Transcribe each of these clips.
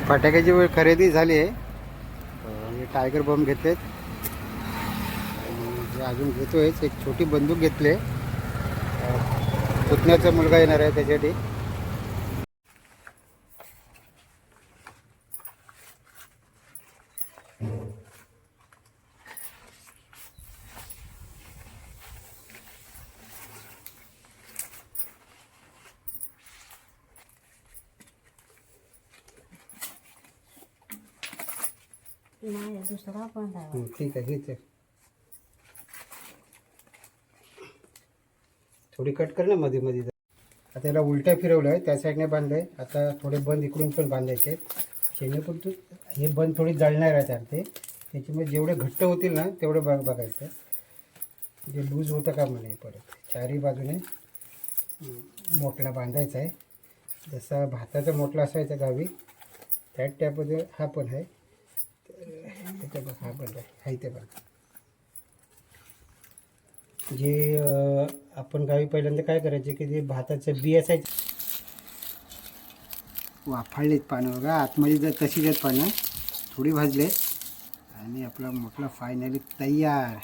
फटाक्याची वेळ खरेदी झाली आहे. हे टायगर बॉम्ब घेतलेत आणि जे अजून घेतोय एक छोटी बंदूक घेतली. पुतण्याचा मुलगा येणार आहे त्याच्यासाठी. नाही दुसरा पण आहे. ठीक आहे घेते. थोडी कट कर ना मध्ये मध्ये. आता याला उलट्या फिरवलं आहे, त्या साईडने बांधलं आहे. आता थोडे बंद इकडून पण बांधायचे. जेणेकरून हे बंद थोडी जळणार आहेत ते. त्याच्यामुळे जेवढे घट्ट होतील ना तेवढे बघायचं. जे लूज होतं का म्हणे. परत चारही बाजूने मोठला बांधायचा आहे. जसा भाताचा मोठला असायचा गावी त्याच टाईपमध्ये हा पण आहे. त्याच्या बघ हा पण आहे ते बघ. जे आपण गावी पहिल्यांदा काय करायचे की जे भाताचं बी असायचं वाफाळलेत पानं बघा. आतमध्ये जर तशी जात पानं थोडी भाजले आणि आपला मोठला फायनली तयार.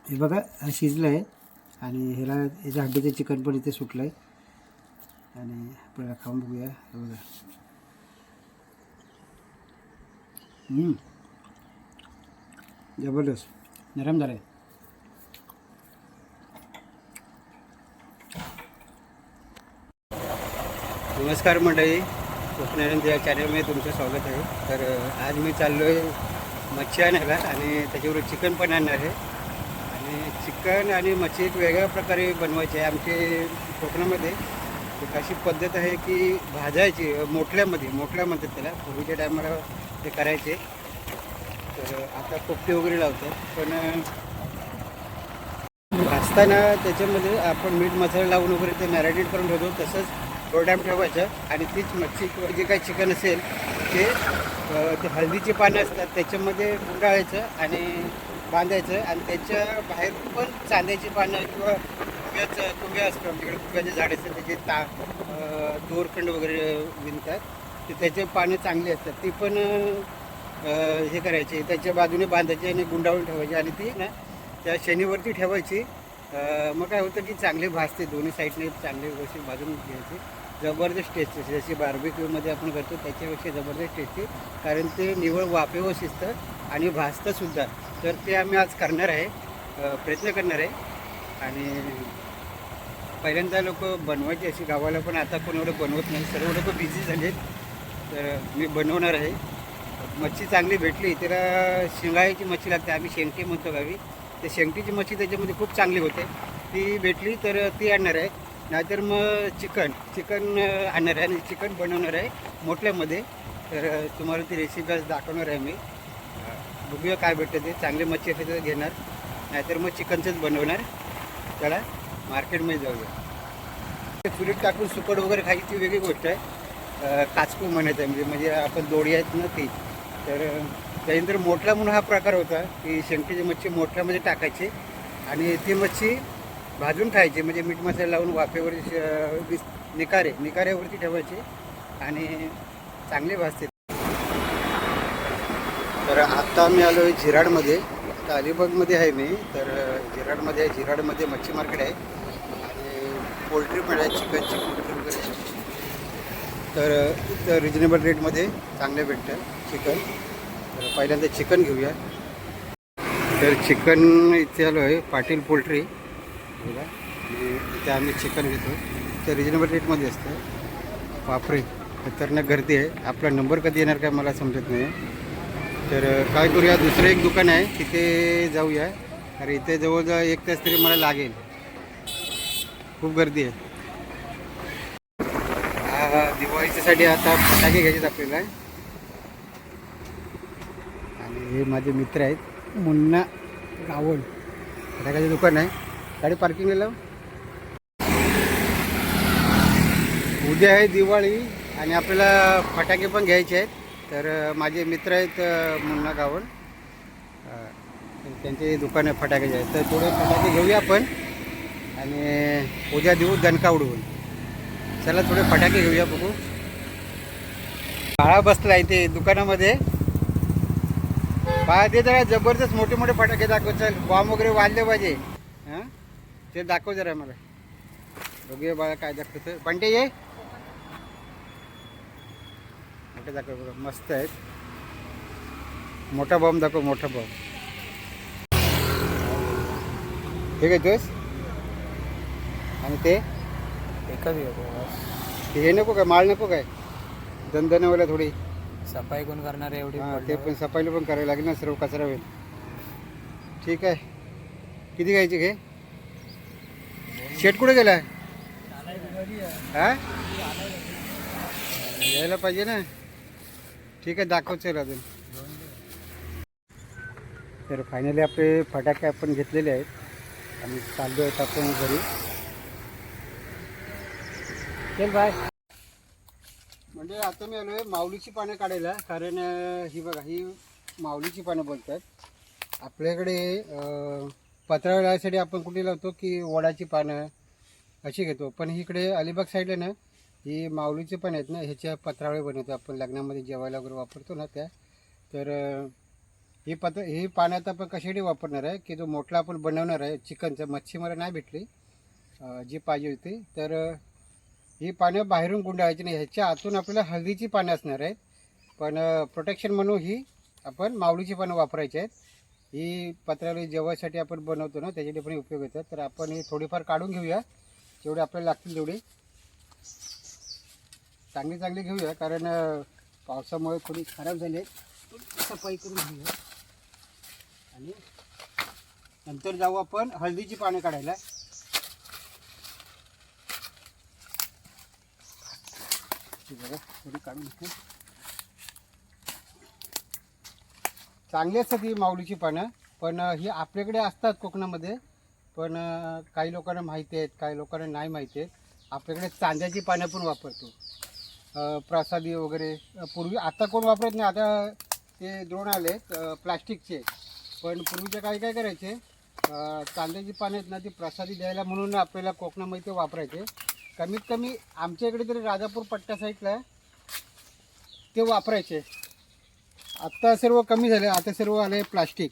हे बघा शिजलं आहे आणि ह्याला याच्या हड्डीचं चिकन पण इथे सुटलं आहे. आणि आपल्याला खाऊन बघूया. हे बघा जबरदस्त नरम झालं आहे. नमस्कार मंडळी, कोकणानंद या चॅनलमध्ये तुमचं स्वागत आहे. तर आज मी चाललो आहे मच्छी आणायला आणि त्याच्यावर चिकन पण आणणार आहे. आणि चिकन आणि मच्छी एक वेगळ्या प्रकारे बनवायची आहे. आमचे कोकणामध्ये एक अशी पद्धत आहे की भाजायची मोठल्या म्हणतात त्याला. पूर्वीच्या टायमाला ते करायचे. तर आता पोपटी वगैरे लावतात. पण भाजताना त्याच्यामध्ये आपण मीठ मसाला लावून वगैरे ते मॅरिनेट करून ठेवतो. तसंच थोडा टाईम ठेवायचं आणि तीच मच्छी किंवा जे काही चिकन असेल ते हळदीची पानं असतात त्याच्यामध्ये गुंडाळायचं आणि बांधायचं. आणि त्याच्या बाहेर पण चांद्याची पानं किंवा कुंग्या असतात आमच्याकडे. कुंग्याचे झाड असतात त्याचे दोरखंड वगैरे विणतात. ते त्याचे पानं चांगली असतात ती पण हे करायचे. त्याच्या बाजूने बांधायचे आणि गुंडाळून ठेवायचे आणि ती ना त्या शनीवरती ठेवायची. मग काय होतं की चांगले भाजते. दोन्ही साईडने चांगले व्यवस्थित भाजून घ्यायचे. जबरदस्त टेस्ट असते. जशी बार्बिक्यूमध्ये आपण करतो त्याच्यापेक्षा जबरदस्त टेस्ट आहे. कारण ते निव्वळ वाफेवर शिजतं आणि भाजतंसुद्धा. तर ते आम्ही आज करणार आहे, प्रयत्न करणार आहे. आणि पहिल्यांदा लोक बनवायचे अशी गावाला, पण आता कोण एवढं बनवत नाही. सर्व लोक बिझी झालेत. तर मी बनवणार आहे. मच्छी चांगली भेटली त्याला शिंगाळ्याची मच्छी लागते. आम्ही शेंगटी म्हणतो गावी. ते शेंगटीची मच्छी त्याच्यामध्ये खूप चांगली होते. ती भेटली तर ती आणणार आहे. नाहीतर मग चिकन आणणार आहे आणि चिकन बनवणार आहे मोठल्यामध्ये. तर तुम्हाला ती रेसिपी आज दाखवणार आहे मी. बघूया काय भेटतं ते. चांगली मच्छी असेल तर घेणार, नाहीतर मग चिकनचंच बनवणार. चला मार्केटमध्ये जाऊया. चुलीत टाकून सुकट वगैरे खायची ती वेगळी गोष्ट आहे. काचकू म्हणत आहे म्हणजे आपण दोडी आहेत ना ती. तर त्यानंतर मोठला म्हणून हा प्रकार होता की शेंगटीची मच्छी मोठल्यामध्ये टाकायची आणि ती मच्छी भाजून खायची. म्हणजे मीठ मसाला लावून वाफेवरती निकाऱ्यावरती ठेवायची आणि चांगले भाजते. तर आत्ता मी आलो आहे झिराडमध्ये. आता अलिबागमध्ये आहे मी. तर झिराडमध्ये मच्छी मार्केट आहे आणि पोल्ट्री पण आहे. चिकनची पोल्ट्री वगैरे. तर इथं रिजनेबल रेटमध्ये चांगले भेटतं चिकन. तर पहिल्यांदा चिकन घेऊया. तर चिकन इथे आलो आहे पाटील पोल्ट्री बघा. इथे आम्ही चिकन घेतो. तर रिजनेबल रेटमध्ये असतं. बापरे खतरनाक गर्दी आहे. आपला नंबर कधी येणार काय मला समजत नाही. तर काय करूया, दुसरं एक दुकान आहे तिथे जाऊया. अरे इथे जवळजवळ 1 तास तरी मला लागेल. खूप गर्दी आहे. दिवाळीच्यासाठी आता फटाके घ्यायचे आपल्याला. आणि हे माझे मित्र आहेत मुन्ना गावण. फटाक्याचे दुकान आहे. गाडी पार्किंगला लाव. उद्या आहे दिवाळी आणि आपल्याला फटाके पण घ्यायचे आहेत. तर माझे मित्र आहेत मुन्ना गावण. त्यांचे दुकान आहे फटाक्याचे आहेत. तर थोडे फटाके घेऊया आपण आणि उद्या देऊ दणका उडवून. चला थोडे फटाके घेऊया बघू. काळा बसलाय ते दुकानामध्ये. पहा ते जरा जबरदस्त मोठे मोठे फटाके दाखव. चल बॉम्ब वगैरे वाजले पाहिजे. हां ते दाखव जरा मला. बघूया बाळा काय दाखवतं. पण ते ये मोठे दाखव बघा मस्त आहेत. मोठा बॉम्ब दाखव मोठा बॉम्ब. हे घेतोस आणि ते एकच घेतो. हे नको काय माळ नको काय दणदणवाला थोडी. सफाई कोण करणार आहे एवढी? हां ते पण सफाईला पण करायला लागेल ना सर्व कचरा होईल. ठीक आहे किती घ्यायचे घे. शेट कुठे गेला हा यायला पाहिजे ना. ठीक आहे दाखव चल अजून. तर फायनली आपले फटाके आपण घेतलेले आहेत आणि चाललो आहेत आपण घरी. चल बाय. म्हणजे आता मी आलो आहे माऊलीची पानं काढायला. कारण ही बघा ही माऊलीची पानं बोलतात. आपल्याकडे पत्रावळ लावायसाठी आपण कुठे लावतो की वडाची पानं अशी घेतो. पण इकडे अलिबाग साईडला ना ही माऊलीचे पानं आहेत ना ह्याच्या पत्रावळे बनवतो आपण लग्नामध्ये जेवायला वगैरे वापरतो ना त्या. तर ही पानं आता आपण कशासाठी वापरणार आहे की जो मोठला आपण बनवणार आहे चिकनचं. मच्छी मला नाही भेटली जी पाहिजे होती. तर ही पानं बाहेरून गुंडाळायची नाही. ह्याच्या आतून आपल्याला हळदीची पानं असणार आहेत. पण प्रोटेक्शन म्हणून ही आपण माऊलीची पानं वापरायची आहेत. ही पत्रावळी जेवायसाठी आपण बनवतो ना त्याच्यासाठी पण उपयोग येतात. तर आपण ही थोडीफार काढून घेऊया जेवढे आपल्याला लागतील तेवढे. चांगली चांगली घेऊया कारण पावसामुळे थोडी खराब झाली. सफाई करून घेऊया आणि नंतर जाऊ आपण हळदीची पानं काढायला. बघा थोडी काढून घेतो. चांगली असतात ही माऊलीची पानं. पण ही आपल्याकडे असतात कोकणामध्ये. पण काही लोकांना माहिती आहेत काही लोकांना नाही माहिती आहेत. आपल्याकडे चांद्याची पानं पण वापरतो प्रसादी वगैरे. पूर्वी आता कोण वापरत नाही. आता ते द्रोण आले प्लास्टिकचे. पण पूर्वीच्या काही काय करायचे चांद्याची पानं आहेत ना ती प्रसादी द्यायला म्हणून आपल्याला कोकणामध्ये ते वापरायचे. कमीत कमी आमच्या इकडे तरी राजापूर पट्ट्या साईडला ते वापरायचे. आत्ता सर्व कमी झालं. आता सर्व आलं प्लास्टिक.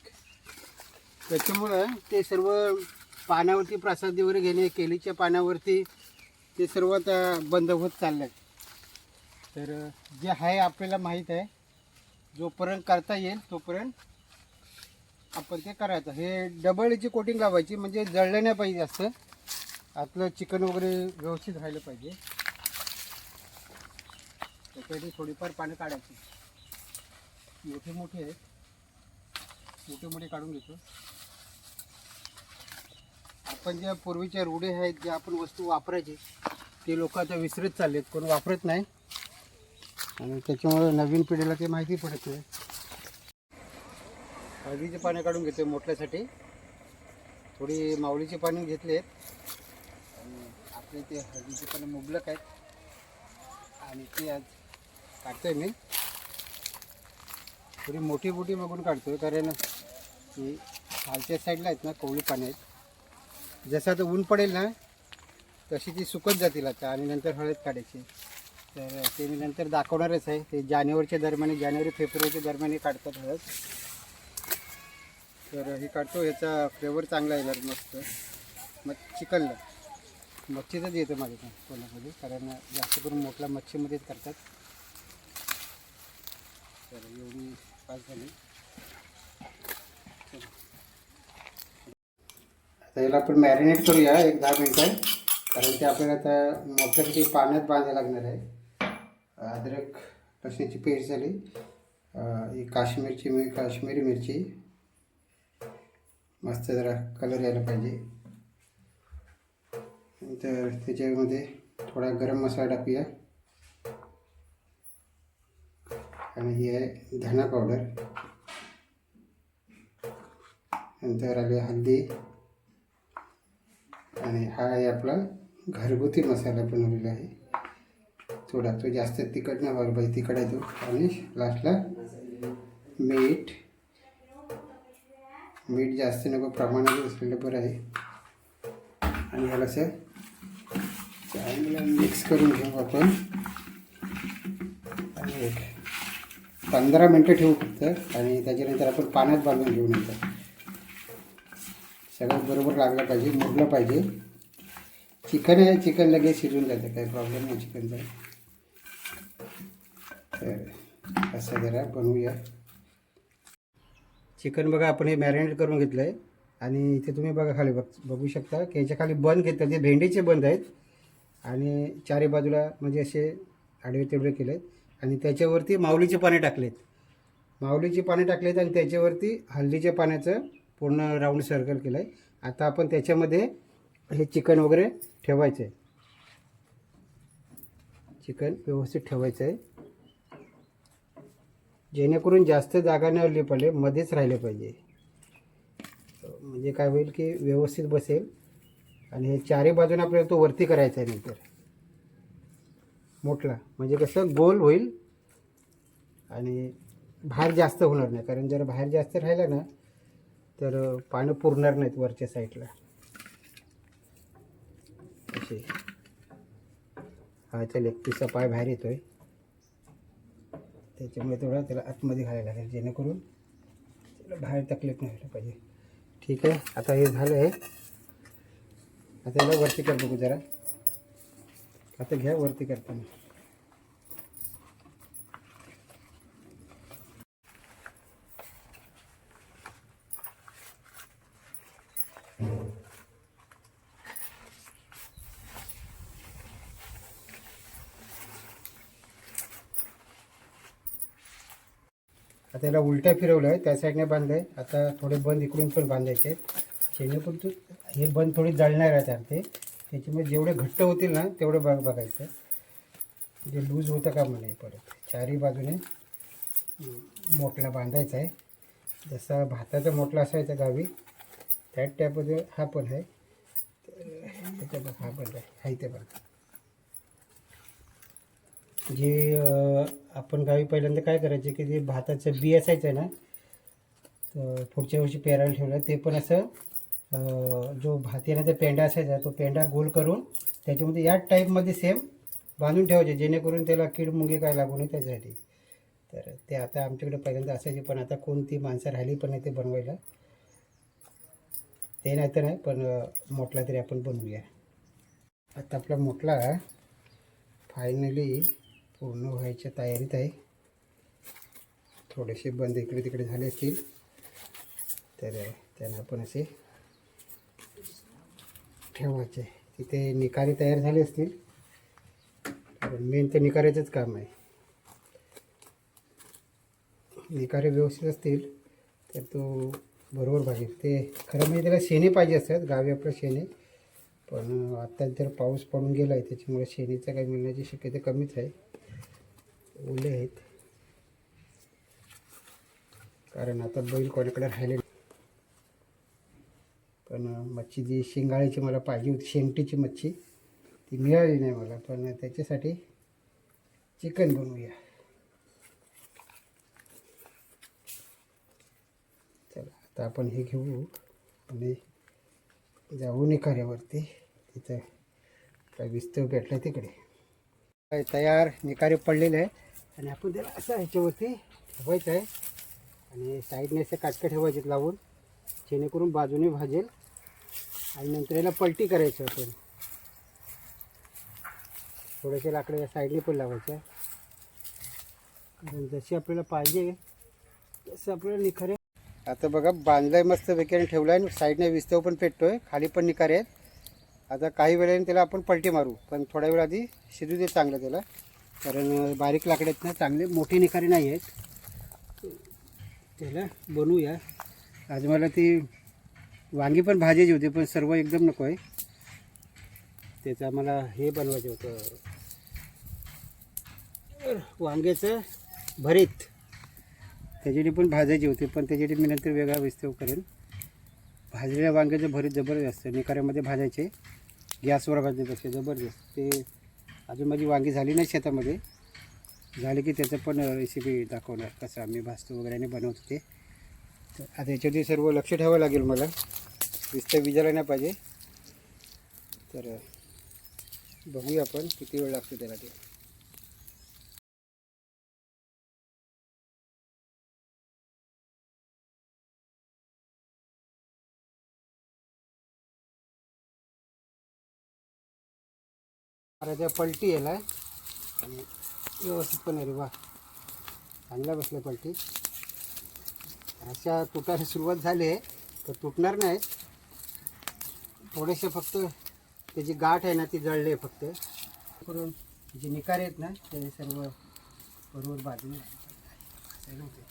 त्याच्यामुळं ते सर्व पानावरती प्रसादी वगैरे घेणे केळीच्या पानावरती ते सर्व आता बंद होत चाललं आहे. तर जे आहे आपल्याला माहीत आहे जोपर्यंत करता येईल तोपर्यंत आपण ते करायचं. हे डबलची कोटिंग लावायची म्हणजे जळलं नाही पाहिजे जास्त. आतलं चिकन वगैरे व्यवस्थित राहिलं पाहिजे. त्याच्यासाठी थोडीफार पानं काढायची. मोठे मोठे आहेत मोठे मोठे काढून घेतो. आपण ज्या पूर्वीच्या रूढी आहेत ज्या आपण वस्तू वापरायचे ते लोक आता विसरत चाललेत. कोण वापरत नाही आणि त्याच्यामुळे नवीन पिढीला ते माहिती पडत नाही. हळदीची पानं काढून घेतो मोठल्यासाठी. थोडी माऊलीची पानं घेतली आहेत आणि आपले ते हळदीचे पानं मुबलक आहेत आणि ते आज काढतोय मी. थोडी मोठी मोठी बघून काढतोय कारण ती खालच्या साईडला आहेत ना कोवळी पानं आहेत. जसं आता ऊन पडेल ना तशी ती सुकत जातील आता आणि नंतर हळद काढायची. तर ते मी नंतर दाखवणारच आहे. ते जानेवारीच्या दरम्यान जानेवारी फेब्रुवारीच्या दरम्यान काढतात हळद. तर हे काढतो. ह्याचा फ्लेवर चांगला येणार मस्त. मग चिकनला मच्छीचंच येतं माझ्या कोणामध्ये कारण जास्त करून मोठला मच्छीमध्येच करतात. तर एवढी पाच झाली. आता याला आपण मॅरिनेट करूया 1-10 मिनटं कारण ते आपल्याला आता मोठ्यासाठी पाण्यात बांधायला लागणार आहे. अद्रक लसणाची पेस्ट झाली. ही काश्मीरी मिरची मस्त जरा कलर यायला पाहिजे. नंतर त्याच्यामध्ये थोडा गरम मसाला टाकूया आणि ही आहे धना पावडर. नंतर आले हळदी आणि हा आहे आपला घरगुती मसाला बनवलेला आहे. थोडा तो जास्त तिखट नाही व्हायला पाहिजे. तिखट आहे तो. आणि लास्टला मीठ जास्त नको प्रमाणात असलेलं बरं आहे. आणि ह्याला असं चांगलं मिक्स करून घेऊ आपण आणि एक 15 मिनटं ठेवू फक्त आणि त्याच्यानंतर आपण पाण्यात बांधून घेऊ नंतर सगळं बरोबर लागलं पाहिजे, मुरलं पाहिजे. चिकन आहे, चिकन लगेच शिजून जातं, काही प्रॉब्लेम नाही चिकनचा. तर असं जरा बनवूया. चिकन बघा आपण हे मॅरिनेट करून घेतलं आहे आणि इथे तुम्ही बघा खाली बघू शकता की याच्या खाली बंद घेतलं, ते भेंडीचे बंद आहेत आणि चारी बाजूला म्हणजे असे आडवे तेवढे केले आहेत आणि त्याच्यावरती माऊलीचे पाने टाकलेत. माऊलीचे पाने टाकलेत आणि त्याच्यावरती हळदीच्या पाण्याचं पूर्ण राऊंड सर्कल केलं आहे. आता आपण त्याच्यामध्ये हे चिकन वगैरे ठेवायचं आहे. चिकन व्यवस्थित ठेवायचं आहे जेणेकरून जास्त जागा न उरली पाहिजे, मध्येच राहिले पाहिजे. म्हणजे काय होईल की व्यवस्थित बसेल आणि हे चारी बाजूने आपल्याला तो वरती करायचा आहे नंतर मोठला, म्हणजे कसं गोल होईल आणि बाहेर जास्त होणार नाही. कारण जर बाहेर जास्त राहिलं ना तर पानं पुरणार नाहीत वरच्या साईडला. असे हा त्या लेग पीसचा पाय बाहेर येतो आहे, त्याच्यामुळे थोडा त्याला आतमध्ये घालायला लागेल जेणेकरून त्याला बाहेर तकलीफ नाही व्हायला पाहिजे. ठीक आहे, आता हे झालं आहे. आता याला वरती कर बघू जरा. आता घ्या वरती करताना. आता याला उलट्या फिरवलं आहे, त्या साईडने बांधलं आहे. आता थोडे बंद इकडून पण बांधायचे जेणेकरून तू हे बंद थोडी जळणार आहे ते, त्याच्यामुळे जेवढे घट्ट होतील ना तेवढे बघायचं, जे लूज होतं का म्हणे. परत चारही बाजूने मोठला बांधायचा आहे. जसा भाताचा मोठला असायचा गावी त्याच टाईपमध्ये हा पण आहे. त्याच्या हा पण आहे, हा इथे पण. जे आपण गावी पहिल्यांदा काय करायचे की जे भाताचं बी असायचं ना, तर पुढच्या वर्षी पेरायला ठेवलं ते पण असं जो भातीला पेंडा असायचा तो पेंडा गोल करून त्याच्यामध्ये याच टाईपमध्ये सेम बांधून ठेवायचे जेणेकरून त्याला कीड मुंगी काय लागू नये त्याच्यासाठी. तर ते आता आमच्याकडे पहिल्यांदा असायचे, पण आता कोणती माणसं राहिली पण नाही ते बनवायला. ते नाही तर नाही, पण मोठला तरी आपण बनवूया. आता आपला मोठला फायनली पूर्ण व्हायच्या तयारीत आहे. थोडेसे बंद इकडे तिकडे झाले असतील तर त्यांना आपण असे ठेवायचे. तिथे निकारे तयार झाले असतील, कारण मेन तर निकाऱ्याचंच काम आहे. निकारे व्यवस्थित असतील तर तो बरोबर भाजेल. ते खरं म्हणजे त्याला शेणी पाहिजे असतात, गावी आपलं शेणी, पण आत्ता जर पाऊस पडून गेला आहे त्याच्यामुळे शेणीचं काही मिळण्याची शक्यता कमीच आहे. ओले आहेत कारण आता बैल कोणाकडे राहिले नाही. पण मच्छी जी शिंगाळीची मला पाहिजे होती, शेंगटीची मच्छी, ती मिळाली नाही मला. पण त्याच्यासाठी चिकन बनवूया. चला आता आपण हे घेऊ आणि जाऊ निकाऱ्यावरती. तिथं काय विस्तव भेटला तिकडे काय तयार निकारे पडलेले आहे आणि आपण त्याला असं ह्याच्यावरती ठेवायचं आहे आणि साईडने असे काटकं ठेवायचे लावून जेणेकरून बाजूने भाजेल. आणि नंतर याला पलटी करायचं आपण. थोडेसे लाकडं या साईडने पण लावायचे, कारण जशी आपल्याला पाहिजे तसं आपल्याला निखारे. आता बघा बांधलाय मस्त वेकेने ठेवला आहे, साईडने विस्तव पण पेटतोय, खाली पण निखारे आहेत. आता काही वेळाने त्याला आपण पलटी मारू, पण थोड्या वेळ आधी शिजू दे चांगलं त्याला, कारण बारीक लाकडे आहेत ना, चांगले मोठे निखारे नाही आहेत. त्याला बनवूया. आज मला ती वांगी पण भाजायची होती, पण सर्व एकदम नको आहे. त्याचं मला हे बनवायचं होतं, वांग्याचं भरीत. त्याच्यासाठी पण भाजायची होती, पण त्याच्यासाठी मी नंतर वेगळा विस्तव करेन. भाजलेल्या वांग्याचं भरीत जबरदस्त निखाऱ्यामध्ये भाजायचे, गॅसवर भाजण्यापेक्षा जबरदस्त. ते अजून माझी वांगी झाली नाही शेतामध्ये, झाली की त्याचं पण रेसिपी दाखवणार कसं आम्ही भाजतो वगैरे बनवतो ते. तर आता याच्यावरती सर्व लक्ष ठेवावं लागेल मला, विस्तव विजायला नाही पाहिजे. तर बघूया आपण किती वेळ लागतो त्याला ते. त्या पलटी याला आणि व्यवस्थित पण आहे रे वा, चांगला बसला पलटी. अशा तुटायला सुरुवात झाली आहे तर तुटणार नाही, थोडेसे फक्त त्याची गाठ आहे ना ती जळले फक्त करून जे निकार आहेत ना ते सर्व बरोबर बाजूने नव्हते.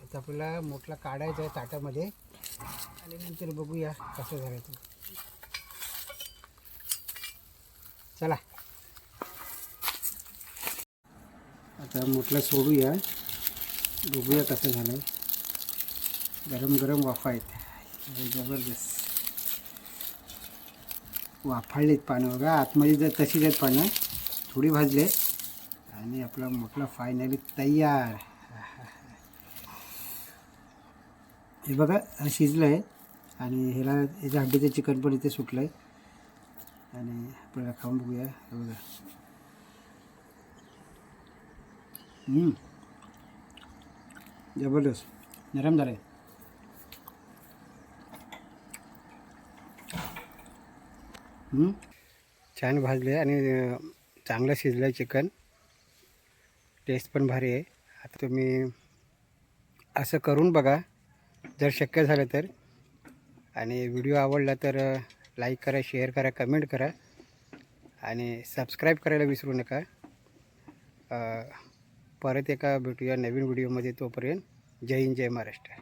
आता आपल्याला मोठला काढायचा आहे ताटामध्ये आणि नंतर बघूया कसं झालं तो. चला आता मोठला सोडूया, बघूया कसं झालं. गरम गरम वाफा आहेत जबरदस्त, वाफाळलीत पानं बघा आतमध्ये जर तशीच आहेत पानं, थोडी भाजले आणि आपला मोठला फायनली तयार. हे बघा शिजलं आहे आणि ह्याला याच्या हड्डीचं चिकन पण इथे सुटलं आहे आणि आपल्याला खाऊन बघूया. हे बघा जबरदस्त नरम झालं आहे. छान भाजले आणि चांगलं शिजलं आहे चिकन, टेस्ट पण भारी आहे. आता तुम्ही असं करून बघा जर शक्य झालं तर, आणि व्हिडिओ आवडला तर लाईक करा, शेअर करा, कमेंट करा आणि सबस्क्राईब करायला विसरू नका. परत एका भेटूया नवीन व्हिडिओमध्ये, तोपर्यंत जय हिंद जय महाराष्ट्र.